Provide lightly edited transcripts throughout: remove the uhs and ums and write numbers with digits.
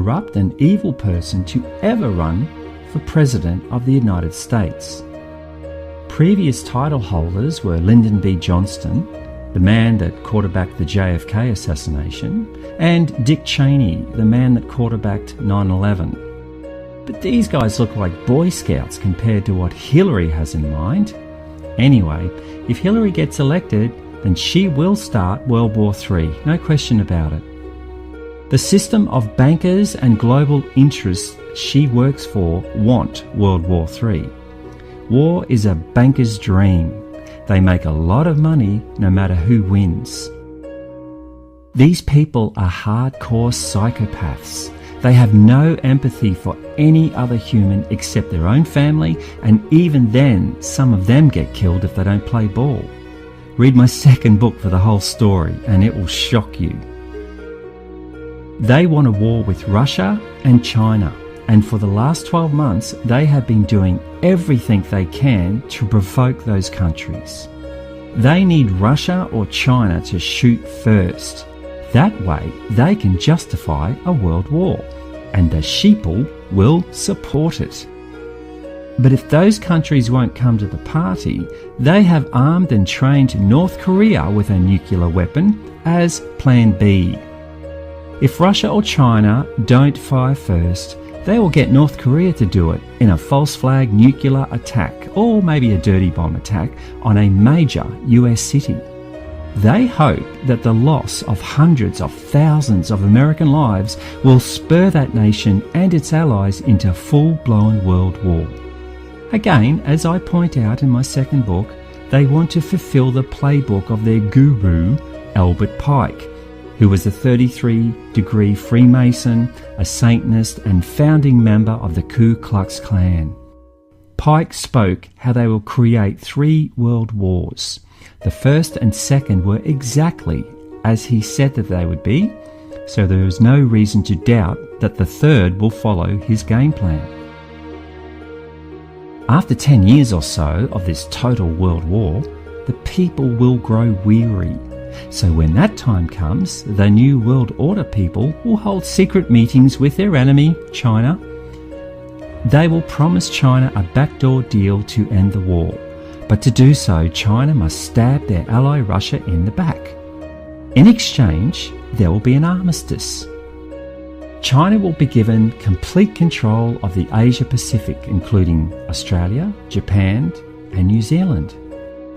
corrupt and evil person to ever run for President of the United States. Previous title holders were Lyndon B. Johnson, the man that quarterbacked the JFK assassination, and Dick Cheney, the man that quarterbacked 9/11. But these guys look like Boy Scouts compared to what Hillary has in mind. Anyway, if Hillary gets elected, then she will start World War III, no question about it. The system of bankers and global interests she works for want World War III. War is a banker's dream. They make a lot of money no matter who wins. These people are hardcore psychopaths. They have no empathy for any other human except their own family, and even then, some of them get killed if they don't play ball. Read my second book for the whole story, and it will shock you. They want a war with Russia and China, and for the last 12 months, they have been doing everything they can to provoke those countries. They need Russia or China to shoot first. That way, they can justify a world war, and the sheeple will support it. But if those countries won't come to the party, they have armed and trained North Korea with a nuclear weapon as Plan B. If Russia or China don't fire first, they will get North Korea to do it in a false flag nuclear attack, or maybe a dirty bomb attack, on a major US city. They hope that the loss of hundreds of thousands of American lives will spur that nation and its allies into full-blown world war. Again, as I point out in my second book, they want to fulfill the playbook of their guru, Albert Pike, who was a 33-degree Freemason, a Satanist, and founding member of the Ku Klux Klan. Pike spoke how they will create 3 world wars. The first and second were exactly as he said that they would be, so there is no reason to doubt that the third will follow his game plan. After 10 years or so of this total world war, the people will grow weary. So when that time comes, the New World Order people will hold secret meetings with their enemy, China. They will promise China a backdoor deal to end the war. But to do so, China must stab their ally Russia in the back. In exchange, there will be an armistice. China will be given complete control of the Asia-Pacific, including Australia, Japan, and New Zealand.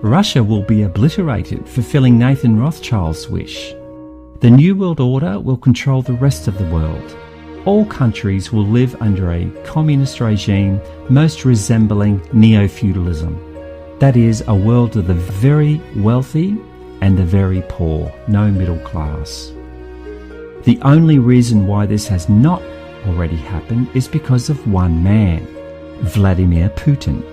Russia will be obliterated, fulfilling Nathan Rothschild's wish. The New World Order will control the rest of the world. All countries will live under a communist regime most resembling neo-feudalism. That is, a world of the very wealthy and the very poor, no middle class. The only reason why this has not already happened is because of one man, Vladimir Putin.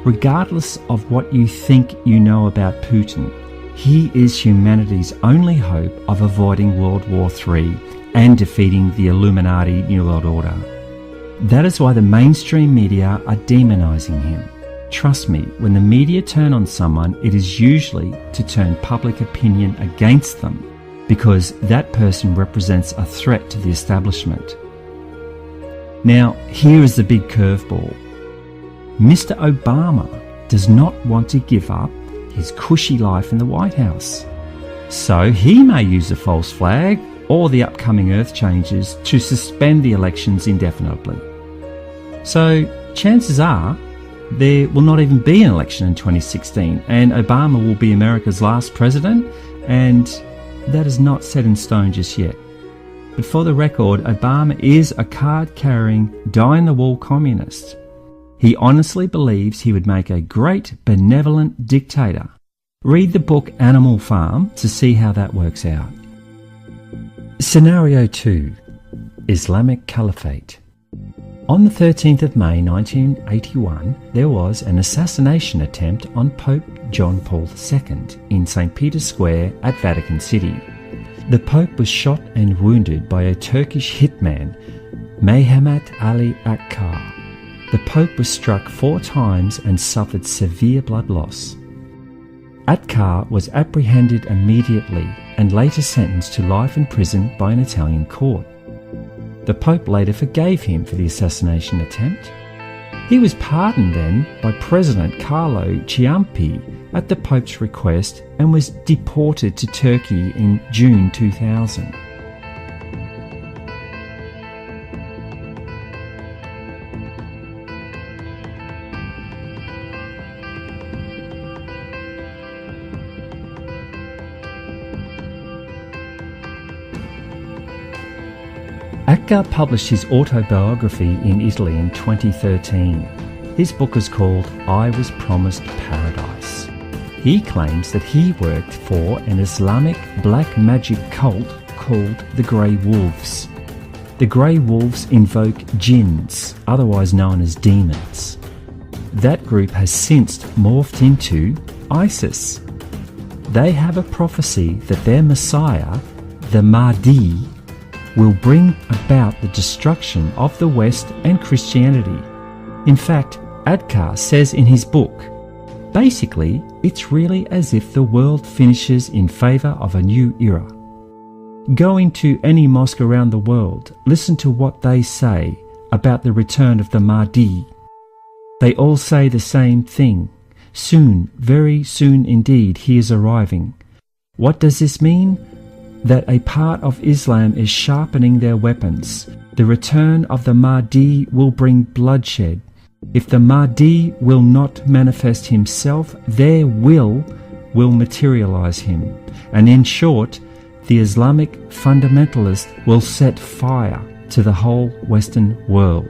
Regardless of what you think you know about Putin, he is humanity's only hope of avoiding World War III and defeating the Illuminati New World Order. That is why the mainstream media are demonizing him. Trust me, when the media turn on someone, it is usually to turn public opinion against them, because that person represents a threat to the establishment. Now, here is the big curveball. Mr. Obama does not want to give up his cushy life in the White House. So he may use a false flag or the upcoming earth changes to suspend the elections indefinitely. So chances are there will not even be an election in 2016, and Obama will be America's last president, and that is not set in stone just yet. But for the record, Obama is a card-carrying, die-in-the-wall communist. He honestly believes he would make a great, benevolent dictator. Read the book Animal Farm to see how that works out. Scenario 2. Islamic Caliphate. On the 13th of May 1981, there was an assassination attempt on Pope John Paul II in St. Peter's Square at Vatican City. The Pope was shot and wounded by a Turkish hitman, Mehmet Ali Akkar. The Pope was struck 4 times and suffered severe blood loss. Akkar was apprehended immediately and later sentenced to life in prison by an Italian court. The Pope later forgave him for the assassination attempt. He was pardoned then by President Carlo Ciampi at the Pope's request and was deported to Turkey in June 2000. Atgar published his autobiography in Italy in 2013. His book is called I Was Promised Paradise. He claims that he worked for an Islamic black magic cult called the Grey Wolves. The Grey Wolves invoke jinns, otherwise known as demons. That group has since morphed into ISIS. They have a prophecy that their Messiah, the Mahdi, will bring about the destruction of the West and Christianity. In fact, Atgar says in his book, basically, it's really as if the world finishes in favour of a new era. Go into any mosque around the world, listen to what they say about the return of the Mahdi. They all say the same thing. Soon, very soon indeed, he is arriving. What does this mean? That a part of Islam is sharpening their weapons. The return of the Mahdi will bring bloodshed. If the Mahdi will not manifest himself, their will materialize him. And in short, the Islamic fundamentalist will set fire to the whole Western world.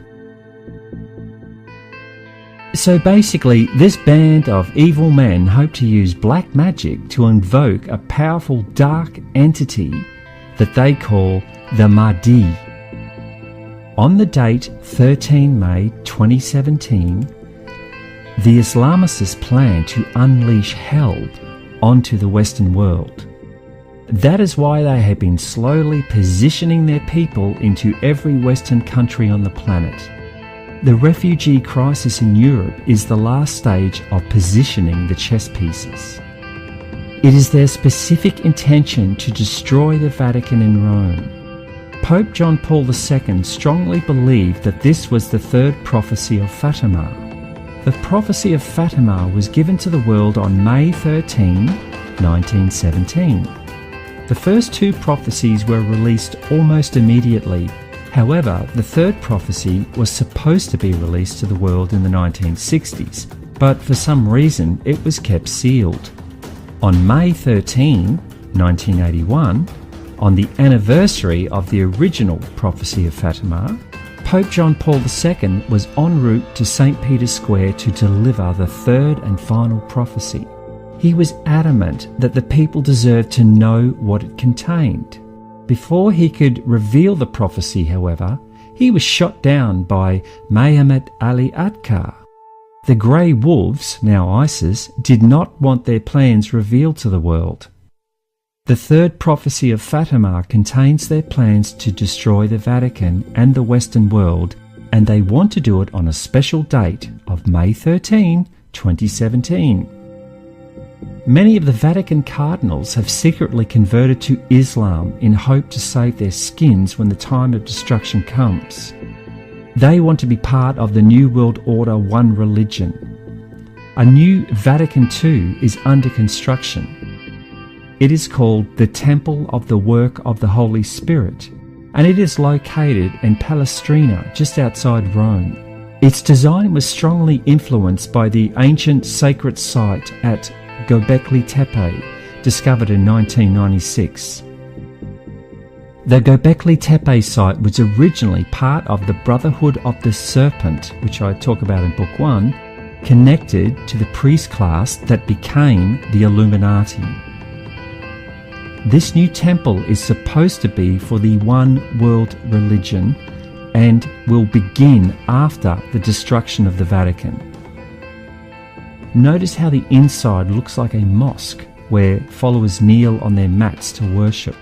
So basically, this band of evil men hope to use black magic to invoke a powerful dark entity that they call the Mahdi. On the date 13 May 2017, the Islamists plan to unleash hell onto the Western world. That is why they have been slowly positioning their people into every Western country on the planet. The refugee crisis in Europe is the last stage of positioning the chess pieces. It is their specific intention to destroy the Vatican in Rome. Pope John Paul II strongly believed that this was the third prophecy of Fatima. The prophecy of Fatima was given to the world on May 13, 1917. The first two prophecies were released almost immediately. However, the third prophecy was supposed to be released to the world in the 1960s, but for some reason it was kept sealed. On May 13, 1981, on the anniversary of the original prophecy of Fatima, Pope John Paul II was en route to St. Peter's Square to deliver the third and final prophecy. He was adamant that the people deserved to know what it contained. Before he could reveal the prophecy, however, he was shot down by Muhammad Ali Atgar. The Grey Wolves, now ISIS, did not want their plans revealed to the world. The third prophecy of Fatima contains their plans to destroy the Vatican and the Western world, and they want to do it on a special date of May 13, 2017. Many of the Vatican cardinals have secretly converted to Islam in hope to save their skins when the time of destruction comes. They want to be part of the New World Order One religion. A new Vatican II is under construction. It is called the Temple of the Work of the Holy Spirit, and it is located in Palestrina, just outside Rome. Its design was strongly influenced by the ancient sacred site at Göbekli Tepe, discovered in 1996. The Göbekli Tepe site was originally part of the Brotherhood of the Serpent, which I talk about in Book 1, connected to the priest class that became the Illuminati. This new temple is supposed to be for the one world religion and will begin after the destruction of the Vatican. Notice how the inside looks like a mosque where followers kneel on their mats to worship.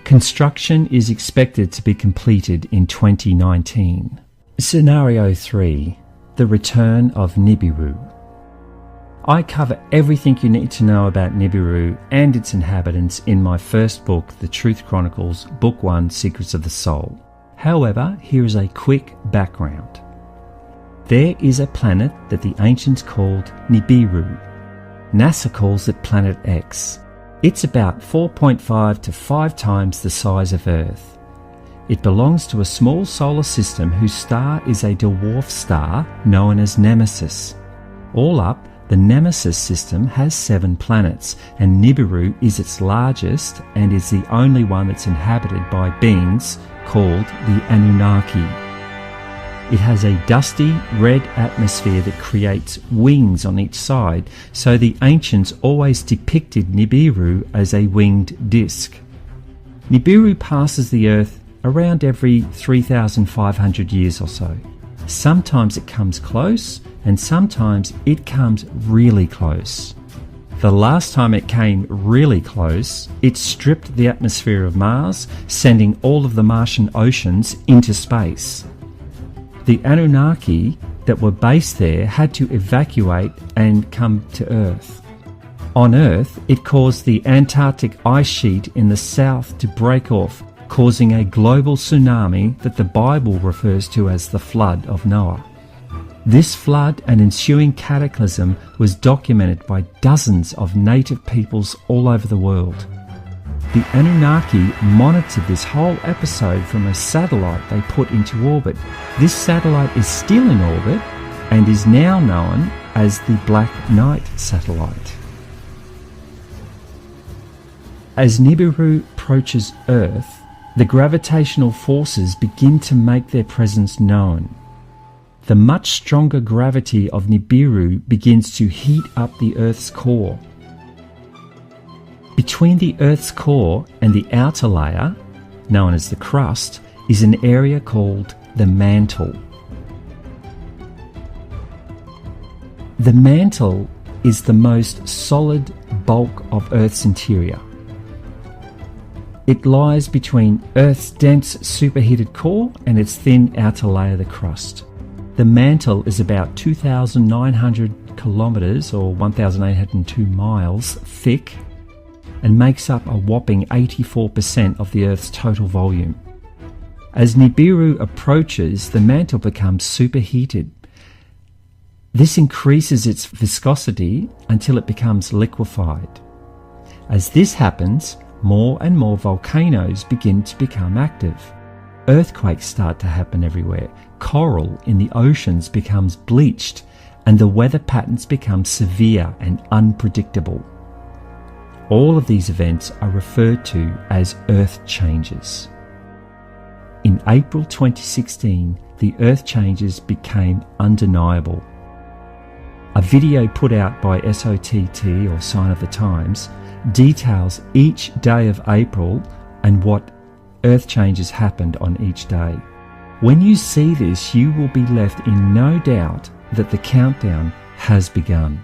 Construction is expected to be completed in 2019. Scenario 3. The return of Nibiru. I cover everything you need to know about Nibiru and its inhabitants in my first book, The Truth Chronicles, Book 1, Secrets of the Soul. However, here is a quick background. There is a planet that the ancients called Nibiru. NASA calls it Planet X. It's about 4.5 to 5 times the size of Earth. It belongs to a small solar system whose star is a dwarf star known as Nemesis. All up, the Nemesis system has 7 planets, and Nibiru is its largest and is the only one that's inhabited by beings called the Anunnaki. It has a dusty red atmosphere that creates wings on each side, so the ancients always depicted Nibiru as a winged disk. Nibiru passes the Earth around every 3,500 years or so. Sometimes it comes close, and sometimes it comes really close. The last time it came really close, it stripped the atmosphere of Mars, sending all of the Martian oceans into space. The Anunnaki that were based there had to evacuate and come to Earth. On Earth, it caused the Antarctic ice sheet in the south to break off, causing a global tsunami that the Bible refers to as the Flood of Noah. This flood and ensuing cataclysm was documented by dozens of native peoples all over the world. The Anunnaki monitored this whole episode from a satellite they put into orbit. This satellite is still in orbit and is now known as the Black Knight satellite. As Nibiru approaches Earth, the gravitational forces begin to make their presence known. The much stronger gravity of Nibiru begins to heat up the Earth's core. Between the Earth's core and the outer layer, known as the crust, is an area called the mantle. The mantle is the most solid bulk of Earth's interior. It lies between Earth's dense superheated core and its thin outer layer, the crust. The mantle is about 2,900 kilometres or 1,802 miles thick and makes up a whopping 84% of the Earth's total volume. As Nibiru approaches, the mantle becomes superheated. This increases its viscosity until it becomes liquefied. As this happens, more and more volcanoes begin to become active. Earthquakes start to happen everywhere. Coral in the oceans becomes bleached, and the weather patterns become severe and unpredictable. All of these events are referred to as Earth changes. In April 2016, the Earth changes became undeniable. A video put out by SOTT, or Sign of the Times, details each day of April and what Earth changes happened on each day. When you see this, you will be left in no doubt that the countdown has begun.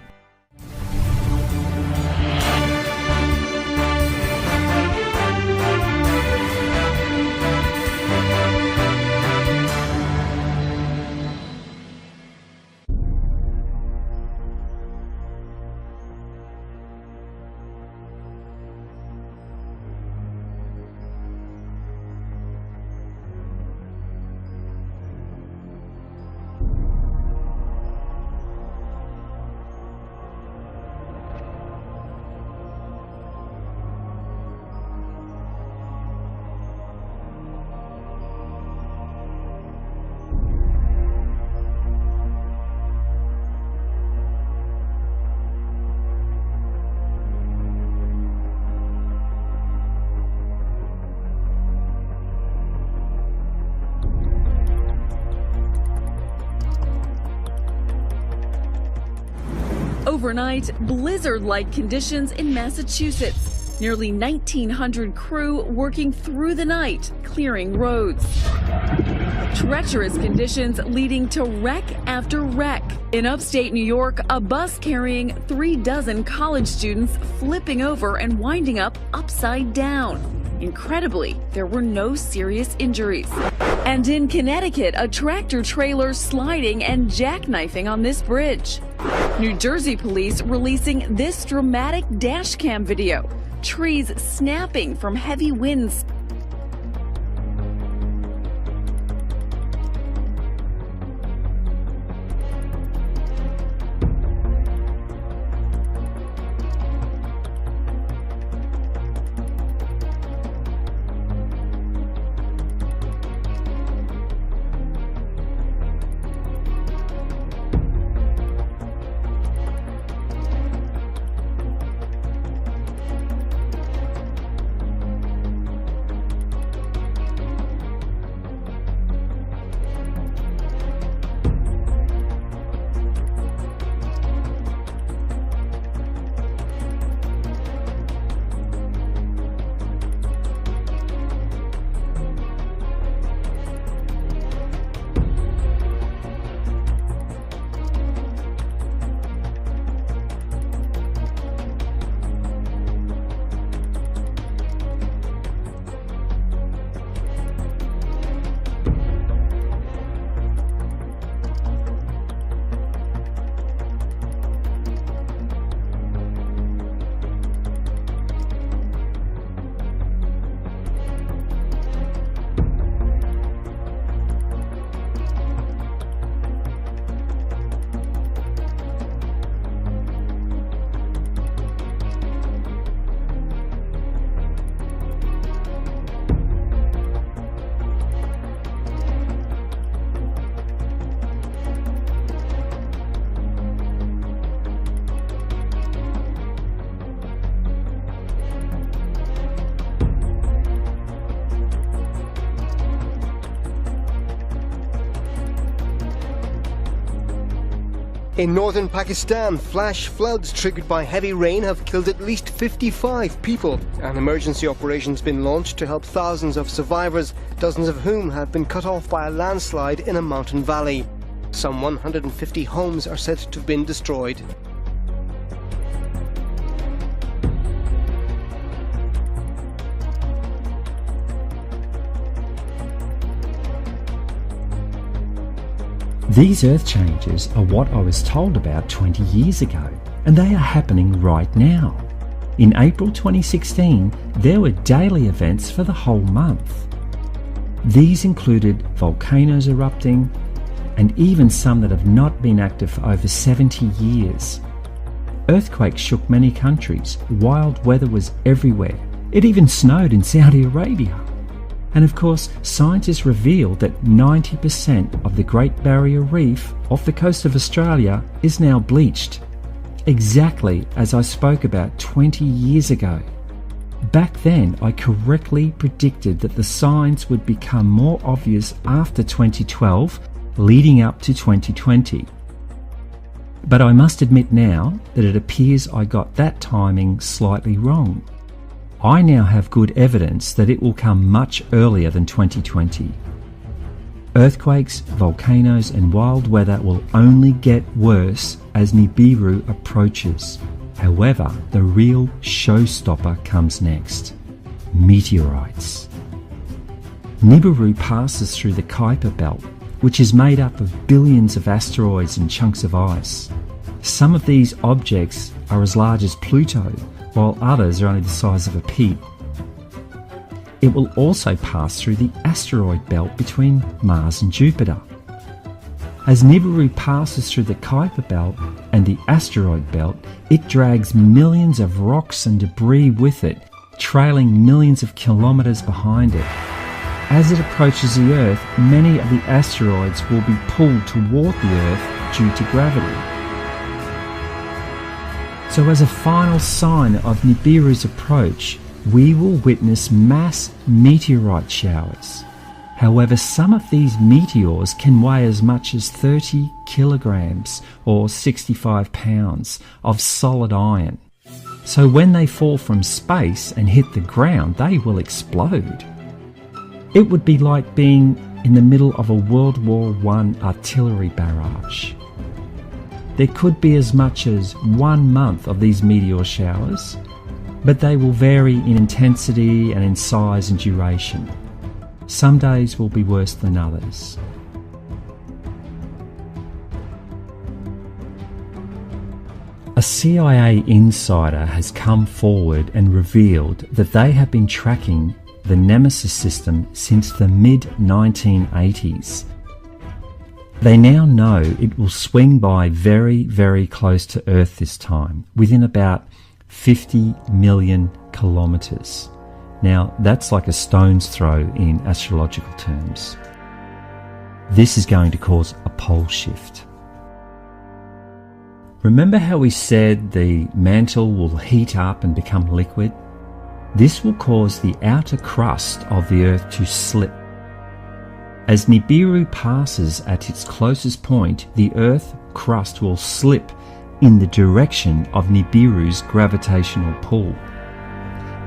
Overnight, blizzard-like conditions in Massachusetts. Nearly 1,900 crew working through the night, clearing roads. Treacherous conditions leading to wreck after wreck. In upstate New York, a bus carrying 36 college students flipping over and winding up upside down. Incredibly, there were no serious injuries. And in Connecticut, a tractor trailer sliding and jackknifing on this bridge. New Jersey police releasing this dramatic dash cam video. Trees snapping from heavy winds. In northern Pakistan, flash floods triggered by heavy rain have killed at least 55 people. An emergency operation's been launched to help thousands of survivors, dozens of whom have been cut off by a landslide in a mountain valley. Some 150 homes are said to have been destroyed. These earth changes are what I was told about 20 years ago, and they are happening right now. In April 2016, there were daily events for the whole month. These included volcanoes erupting, and even some that have not been active for over 70 years. Earthquakes shook many countries, wild weather was everywhere. It even snowed in Saudi Arabia. And of course, scientists revealed that 90% of the Great Barrier Reef off the coast of Australia is now bleached, exactly as I spoke about 20 years ago. Back then, I correctly predicted that the signs would become more obvious after 2012, leading up to 2020. But I must admit now that it appears I got that timing slightly wrong. I now have good evidence that it will come much earlier than 2020. Earthquakes, volcanoes and wild weather will only get worse as Nibiru approaches. However, the real showstopper comes next: meteorites. Nibiru passes through the Kuiper Belt, which is made up of billions of asteroids and chunks of ice. Some of these objects are as large as Pluto, while others are only the size of a pea. It will also pass through the asteroid belt between Mars and Jupiter. As Nibiru passes through the Kuiper Belt and the asteroid belt, it drags millions of rocks and debris with it, trailing millions of kilometres behind it. As it approaches the Earth, many of the asteroids will be pulled toward the Earth due to gravity. So as a final sign of Nibiru's approach, we will witness mass meteorite showers. However, some of these meteors can weigh as much as 30 kilograms or 65 pounds of solid iron. So when they fall from space and hit the ground, they will explode. It would be like being in the middle of a World War I artillery barrage. There could be as much as 1 month of these meteor showers, but they will vary in intensity and in size and duration. Some days will be worse than others. A CIA insider has come forward and revealed that they have been tracking the Nemesis system since the mid-1980s. They now know it will swing by very, very close to Earth this time, within about 50 million kilometres. Now, that's like a stone's throw in astrological terms. This is going to cause a pole shift. Remember how we said the mantle will heat up and become liquid? This will cause the outer crust of the Earth to slip. As Nibiru passes at its closest point, the Earth crust will slip in the direction of Nibiru's gravitational pull.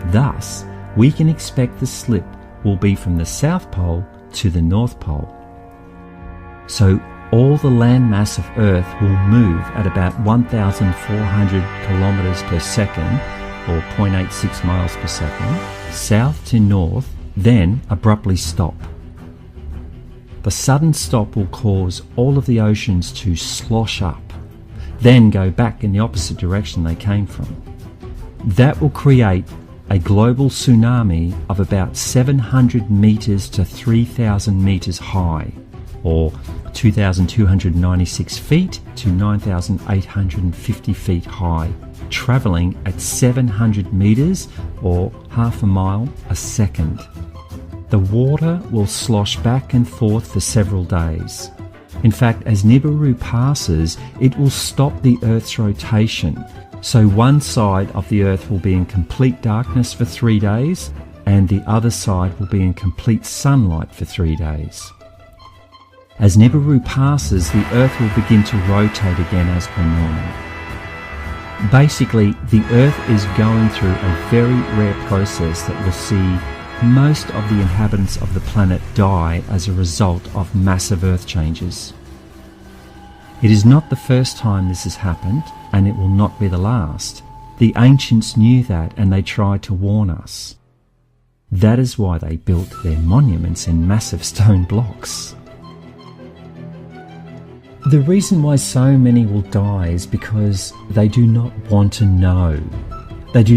Thus, we can expect the slip will be from the South Pole to the North Pole. So all the landmass of Earth will move at about 1,400 kilometres per second, or 0.86 miles per second, south to north, then abruptly stop. The sudden stop will cause all of the oceans to slosh up, then go back in the opposite direction they came from. That will create a global tsunami of about 700 metres to 3,000 metres high, or 2,296 feet to 9,850 feet high, travelling at 700 metres or half a mile a second. The water will slosh back and forth for several days. In fact, as Nibiru passes, it will stop the Earth's rotation. So one side of the Earth will be in complete darkness for 3 days, and the other side will be in complete sunlight for 3 days. As Nibiru passes, the Earth will begin to rotate again as per normal. Basically, the Earth is going through a very rare process that will see most of the inhabitants of the planet die as a result of massive Earth changes. It is not the first time this has happened, and it will not be the last. The ancients knew that, and they tried to warn us. That is why they built their monuments in massive stone blocks. The reason why so many will die is because they do not want to know. They do